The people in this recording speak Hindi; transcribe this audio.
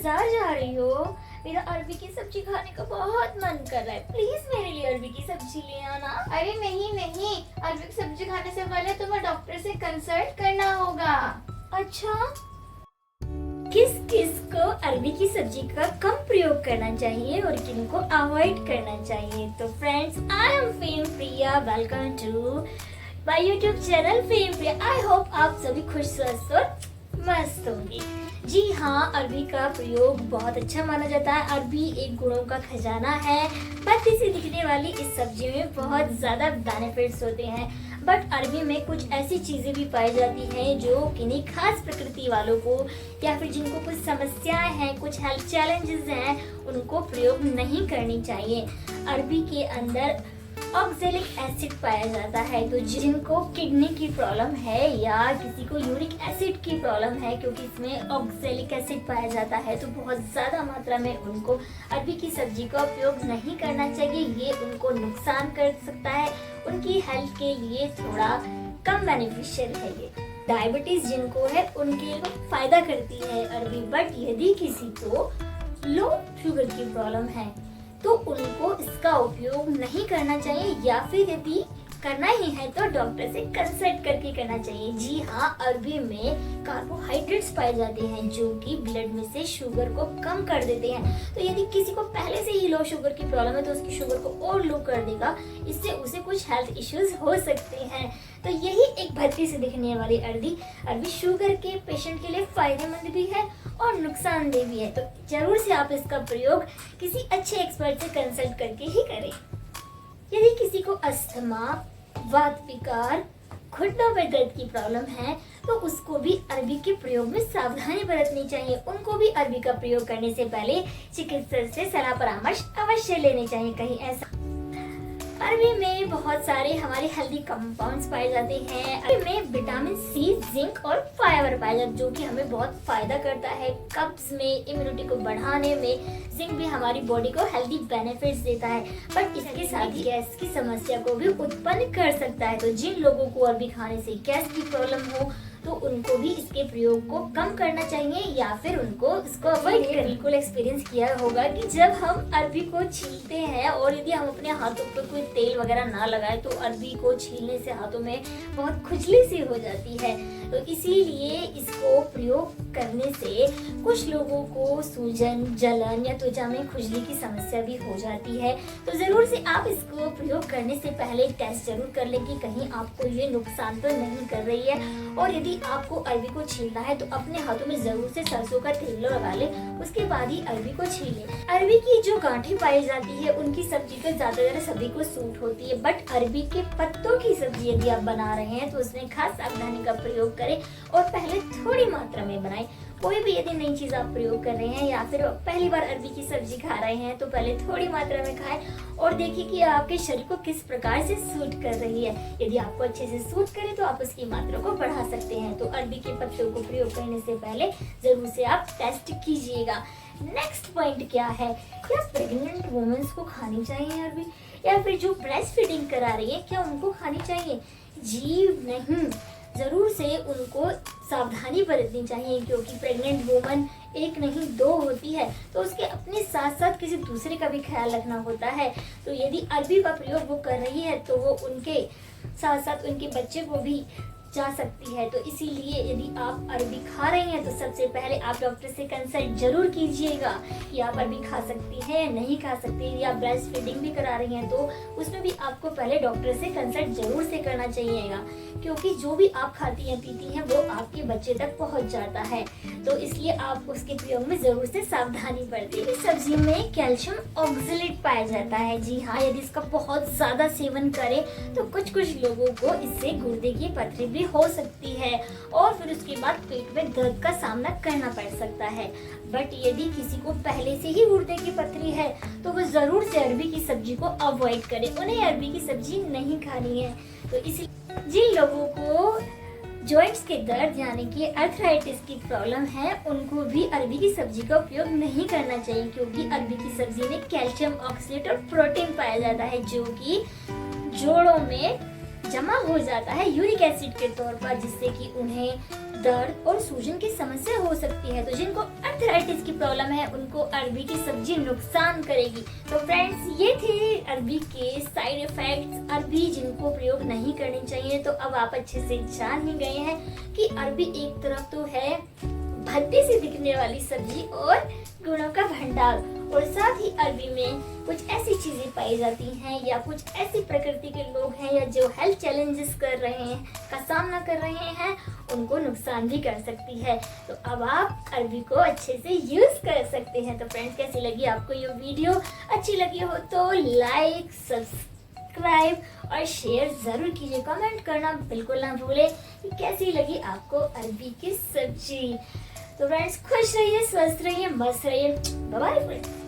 बाजार जा रही हो? मेरा अरबी की सब्जी खाने का बहुत मन कर रहा है, प्लीज मेरे लिए अरबी की सब्जी ले आना। अरे नहीं नहीं, अरबी की सब्जी खाने से पहले तुम्हें डॉक्टर से कंसल्ट करना होगा। अच्छा, किस किस को अरबी की सब्जी का कम प्रयोग करना चाहिए और किन को अवॉइड करना चाहिए? तो friends, I am fame Priya, welcome to my YouTube channel fame Priya. I hope आप सभी खुश स्वस्थ और मस्त होंगे। जी हाँ, अरबी का प्रयोग बहुत अच्छा माना जाता है। अरबी एक गुणों का खजाना है। पत्ती से दिखने वाली इस सब्जी में बहुत ज्यादा बेनिफिट्स होते हैं, बट अरबी में कुछ ऐसी चीजें भी पाई जाती हैं जो किन्हीं खास प्रकृति वालों को या फिर जिनको कुछ समस्याएं हैं, कुछ हेल्थ चैलेंजेस हैं, उनको प्रयोग नहीं करनी चाहिए। अरबी के अंदर ऑक्सैलिक एसिड पाया जाता है, तो जिनको किडनी की प्रॉब्लम है या किसी को यूरिक एसिड की प्रॉब्लम है, क्योंकि इसमें ऑक्सैलिक एसिड पाया जाता है, तो बहुत ज्यादा मात्रा में उनको अरबी की सब्जी का उपयोग नहीं करना चाहिए। ये उनको नुकसान कर सकता है, उनकी हेल्थ के लिए थोड़ा कम बेनिफिशियल है। ये डायबिटीज जिनको है उनके लिए फायदा करती है अरबी, बट यदि किसी को लो शुगर की प्रॉब्लम है तो उनको इसका उपयोग नहीं करना चाहिए, या फिर यदि करना ही है तो डॉक्टर से कंसल्ट करके करना चाहिए। जी हाँ, अरबी में कार्बोहाइड्रेट्स पाए जाते हैं जो कि ब्लड में से शुगर को कम कर देते हैं। तो यदि किसी को पहले से ही लो शुगर की प्रॉब्लम है तो उसकी शुगर को और लो कर देगा, इससे उसे कुछ हेल्थ इश्यूज हो सकते हैं। तो यही एक भद्दी से दिखने वाली अरबी शुगर के पेशेंट के लिए फायदेमंद भी है और नुकसानदेह भी है। तो जरूर से आप इसका प्रयोग किसी अच्छे एक्सपर्ट से कंसल्ट करके ही करें। यदि किसी को अस्थमा, वात विकार, घुटनों में दर्द की प्रॉब्लम है तो उसको भी अरबी के प्रयोग में सावधानी बरतनी चाहिए। उनको भी अरबी का प्रयोग करने से पहले चिकित्सक से सलाह परामर्श अवश्य लेने चाहिए। कहीं ऐसा अरबी में बहुत सारे हमारे हेल्दी कंपाउंड्स पाए जाते हैं। अरबी में विटामिन सी, जिंक और फाइबर पाया जाता है जो कि हमें बहुत फायदा करता है कब्ज में, इम्यूनिटी को बढ़ाने में। जिंक भी हमारी बॉडी को हेल्दी बेनिफिट्स देता है, पर इसके साथ ही गैस की समस्या को भी उत्पन्न कर सकता है। तो जिन लोगों को अरबी खाने से गैस की प्रॉब्लम हो तो उनको भी इसके प्रयोग को कम करना चाहिए या फिर उनको इसको अवॉइड करना। बिल्कुल एक्सपीरियंस किया होगा कि जब हम अरबी को छीलते हैं और यदि हम अपने हाथों पर कोई तेल वगैरह ना लगाए तो अरबी को छीलने से हाथों में बहुत खुजली सी हो जाती है। तो इसीलिए इसको प्रयोग करने से कुछ लोगों को सूजन, जलन या त्वचा में खुजली की समस्या भी हो जाती है। तो जरूर से आप इसको प्रयोग करने से पहले टेस्ट जरूर कर लें कि कहीं आपको ये नुकसान तो नहीं कर रही है। और यदि आपको अरबी को छीलना है तो अपने हाथों में जरूर से सरसों का तेल लगा ले, उसके बाद ही अरबी को छीले। अरबी की जो गांठें पाई जाती है उनकी सब्जी तो ज्यादातर सभी को सूट होती है, बट अरबी के पत्तों की सब्जी यदि आप बना रहे हैं तो उसमें खास सावधानी का प्रयोग करें और पहले थोड़ी मात्रा में बनाएं। कोई भी यदि नई चीज आप प्रयोग कर रहे हैं या फिर पहली बार अरबी की सब्जी खा रहे हैं तो पहले थोड़ी मात्रा में खाएं और देखिए कि आपके शरीर को किस प्रकार से सूट कर रही है। यदि आपको अच्छे से सूट करे तो आप उसकी मात्रा को बढ़ा सकते हैं। तो अरबी के पत्तों को प्रयोग करने से पहले जरूर से आप टेस्ट कीजिएगा। नेक्स्ट पॉइंट क्या है, क्या प्रेग्नेंट वुमेन्स को खानी चाहिए अरबी, या फिर जो ब्रेस्ट फीडिंग करा रही है क्या उनको खानी चाहिए? जी नहीं, जरूर से उनको सावधानी बरतनी चाहिए, क्योंकि प्रेग्नेंट वुमन एक नहीं दो होती है, तो उसके अपने साथ साथ किसी दूसरे का भी ख्याल रखना होता है। तो यदि अरबी का प्रयोग वो कर रही है तो वो उनके साथ साथ उनके बच्चे को भी जा सकती है। तो इसीलिए यदि आप अरबी खा रही हैं तो सबसे पहले आप डॉक्टर से कंसल्ट जरूर कीजिएगा कि आप अरबी खा सकती हैं, नहीं खा सकती, या ब्रेस्ट फीडिंग भी करा रही हैं तो उसमें भी आपको पहले डॉक्टर से कंसल्ट जरूर से करना चाहिएगा, क्योंकि जो भी आप खाती हैं पीती हैं वो आपके बच्चे तक पहुंच जाता है। तो इसलिए आप उसके प्रयोग में जरूर से सावधानी बरतें। इस सब्जी में कैल्शियम ऑक्सलेट पाया जाता है। जी हाँ, यदि इसका बहुत ज्यादा सेवन करें तो कुछ लोगों को इससे गुर्दे की पथरी भी हो सकती है और फिर उसके बाद पेट में दर्द का सामना करना पड़ सकता है। बट यदि किसी को पहले से ही गुर्दे की पथरी है तो वो जरूर से अरबी की सब्जी को अवॉइड करें, उन्हें अरबी की सब्जी नहीं खानी है। तो इसलिए जिन लोगों को जॉइंट्स के दर्द यानी कि अर्थराइटिस की प्रॉब्लम है उनको भी अरबी की सब्जी का उपयोग नहीं करना चाहिए, क्योंकि अरबी की सब्जी में कैल्शियम ऑक्सलेट और प्रोटीन पाया जाता है जो कि जोड़ों में जमा हो जाता है यूरिक एसिड के तौर पर, जिससे कि उन्हें दर्द और सूजन की समस्या हो सकती है। तो जिनको आर्थराइटिस की प्रॉब्लम है उनको अरबी की सब्जी नुकसान करेगी। तो फ्रेंड्स ये थे अरबी के साइड इफेक्ट्स, अरबी जिनको प्रयोग नहीं करनी चाहिए। तो अब आप अच्छे से जान ही गए हैं कि अरबी एक तरफ तो है भद्दी से दिखने वाली सब्जी और गुणों का भंडार, और साथ ही अरबी में कुछ ऐसी चीजें पाई जाती हैं या कुछ ऐसी प्रकृति के लोग हैं या जो हेल्थ चैलेंजेस कर रहे हैं का सामना कर रहे हैं, उनको नुकसान भी कर सकती है। तो अब आप अरबी को अच्छे से यूज कर सकते हैं। तो फ्रेंड्स कैसी लगी आपको ये वीडियो? अच्छी लगी हो तो लाइक, सब्सक्राइब और शेयर जरूर कीजिए। कमेंट करना बिल्कुल ना भूलें कि कैसी लगी आपको अरबी की सब्जी। तो फ्रेंड्स खुश रहिए, स्वस्थ रहिए, मस्त रहिए। Bye bye friends.